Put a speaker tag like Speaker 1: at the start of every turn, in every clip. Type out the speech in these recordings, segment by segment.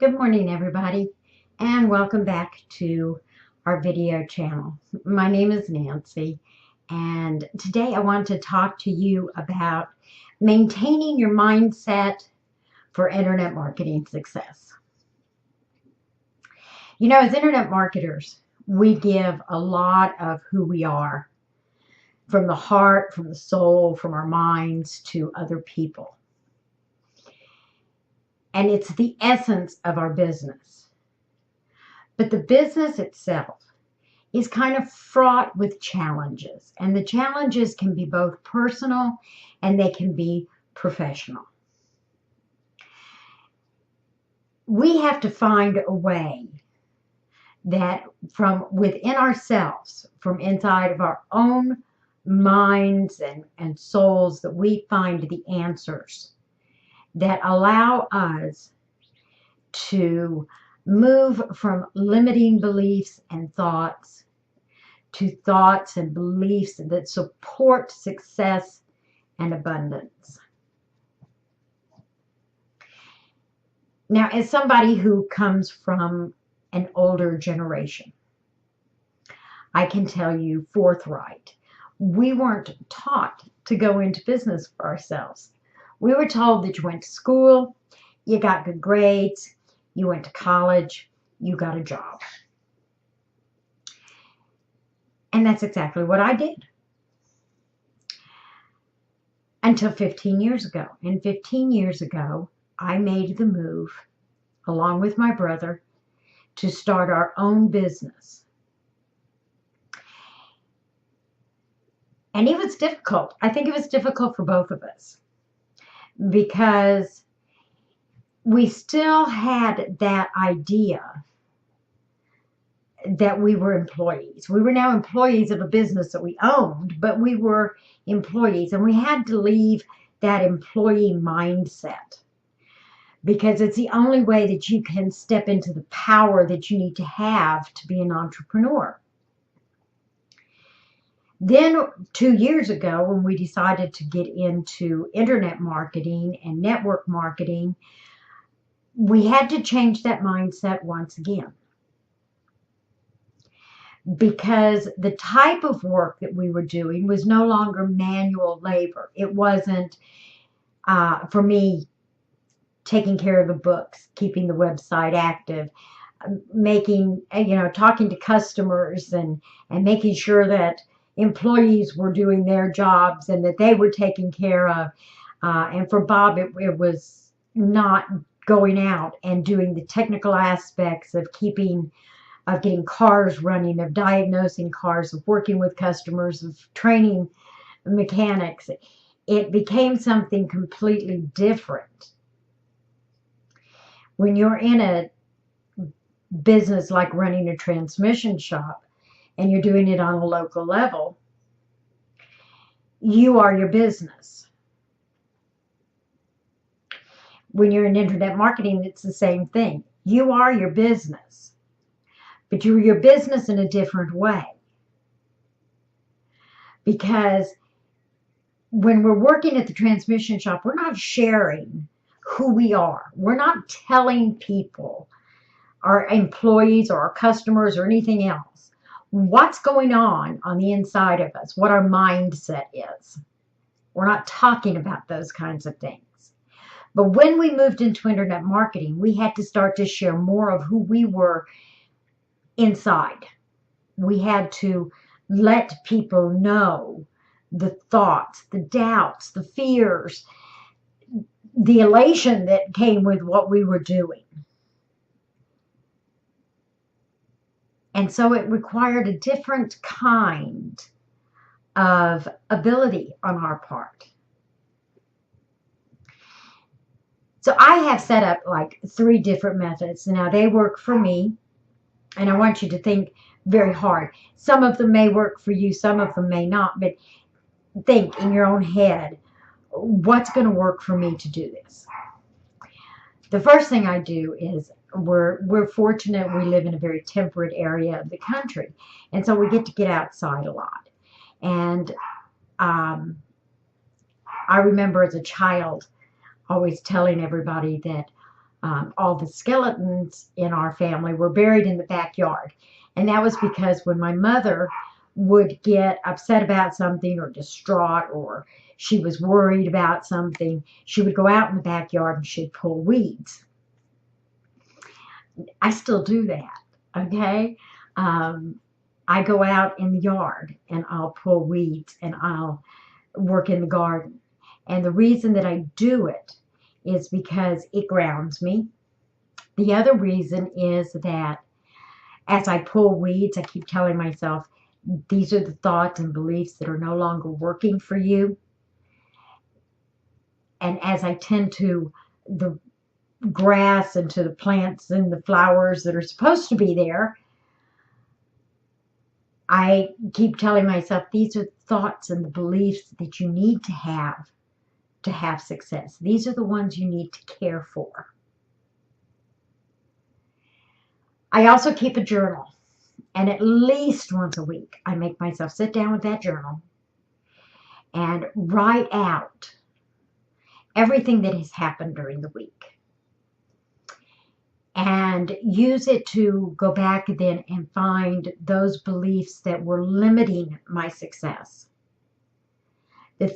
Speaker 1: Good morning, everybody, and welcome back to our video channel. My name is Nancy, and today I want to talk to you about maintaining your mindset for internet marketing success. You know, as internet marketers, we give a lot of who we are from the heart, from the soul, from our minds to other people. And it's the essence of our business. But the business itself is kind of fraught with challenges. And the challenges can be both personal and they can be professional. We have to find a way that from within ourselves, from inside of our own minds and souls, that we find the answers that allow us to move from limiting beliefs and thoughts to thoughts and beliefs that support success and abundance. Now, as somebody who comes from an older generation, I can tell you forthright, we weren't taught to go into business for ourselves. We were told that you went to school, you got good grades, you went to college, you got a job. And that's exactly what I did. Until 15 years ago. And 15 years ago, I made the move, along with my brother, to start our own business. And it was difficult. I think it was difficult for both of us because we still had that idea that we were employees. We were now employees of a business that we owned, but we were employees, and we had to leave that employee mindset because it's the only way that you can step into the power that you need to have to be an entrepreneur. Then 2 years ago, when we decided to get into internet marketing and network marketing, we had to change that mindset once again. Because the type of work that we were doing was no longer manual labor. It wasn't, for me, taking care of the books, keeping the website active, talking to customers and making sure that employees were doing their jobs and that they were taken care of. And for Bob, it was not going out and doing the technical aspects of getting cars running, of diagnosing cars, of working with customers, of training mechanics. It became something completely different. When you're in a business like running a transmission shop and you're doing it on a local level, you are your business. When you're in internet marketing, it's the same thing. You are your business. But you're your business in a different way. Because when we're working at the transmission shop, we're not sharing who we are. We're not telling people, our employees or our customers or anything else, what's going on the inside of us, what our mindset is. We're not talking about those kinds of things. But when we moved into internet marketing, we had to start to share more of who we were inside. We had to let people know the thoughts, the doubts, the fears, the elation that came with what we were doing. And so it required a different kind of ability on our part. So I have set up like 3 different methods. Now they work for me. And I want you to think very hard. Some of them may work for you, some of them may not, but think in your own head, what's going to work for me to do this? The first thing I do is we're fortunate we live in a very temperate area of the country, and so we get outside a lot. And I remember as a child always telling everybody that all the skeletons in our family were buried in the backyard. And that was because when my mother would get upset about something or distraught, or she was worried about something, she would go out in the backyard and she'd pull weeds. I still do that, okay? I go out in the yard and I'll pull weeds and I'll work in the garden. And the reason that I do it is because it grounds me. The other reason is that as I pull weeds, I keep telling myself, these are the thoughts and beliefs that are no longer working for you. And as I tend to the grass and to the plants and the flowers that are supposed to be there, I keep telling myself, these are thoughts and the beliefs that you need to have success. These are the ones you need to care for. I also keep a journal, and at least once a week, I make myself sit down with that journal and write out everything that has happened during the week, and use it to go back then and find those beliefs that were limiting my success, the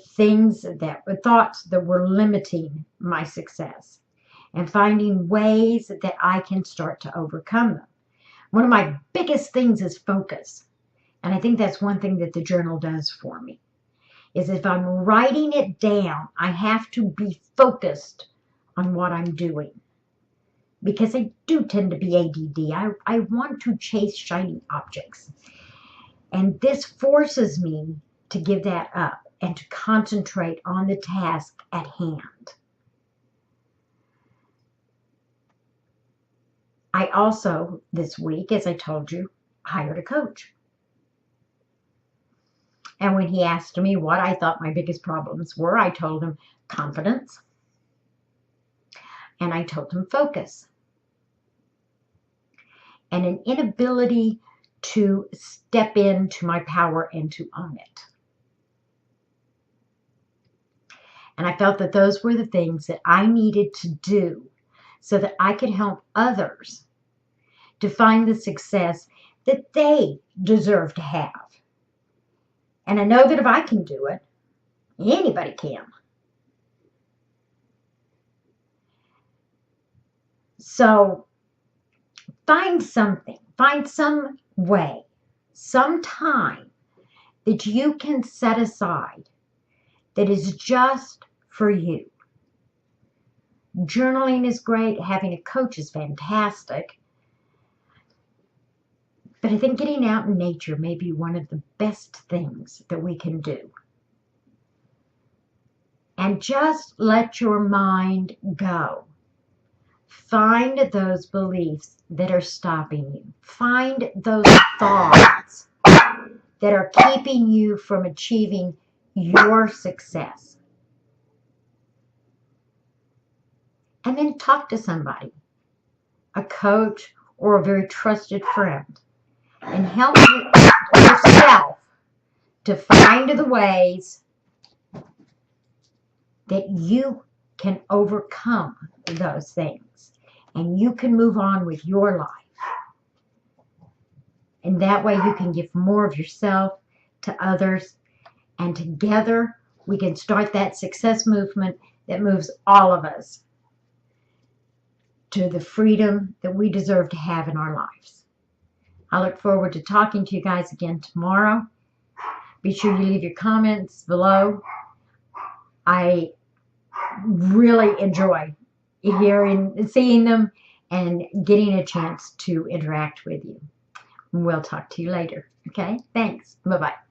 Speaker 1: thoughts that were limiting my success, and finding ways that I can start to overcome them. One of my biggest things is focus. And I think that's one thing that the journal does for me, is if I'm writing it down, I have to be focused on what I'm doing. Because I do tend to be ADD. I want to chase shiny objects. And this forces me to give that up and to concentrate on the task at hand. I also, this week, as I told you, hired a coach. And when he asked me what I thought my biggest problems were, I told him confidence. And I told him focus. And an inability to step into my power and to own it. And I felt that those were the things that I needed to do so that I could help others to find the success that they deserve to have. And I know that if I can do it, anybody can. So find something, find some way, some time that you can set aside that is just for you. Journaling is great. Having a coach is fantastic. But I think getting out in nature may be one of the best things that we can do. And just let your mind go. Find those beliefs that are stopping you. Find those thoughts that are keeping you from achieving your success. And then talk to somebody, a coach or a very trusted friend, and help yourself to find the ways that you can overcome those things and you can move on with your life. And that way you can give more of yourself to others, and together we can start that success movement that moves all of us to the freedom that we deserve to have in our lives. I look forward to talking to you guys again tomorrow. Be sure you leave your comments below. I really enjoy seeing them and getting a chance to interact with you. We'll talk to you later. Okay? Thanks. Bye-bye.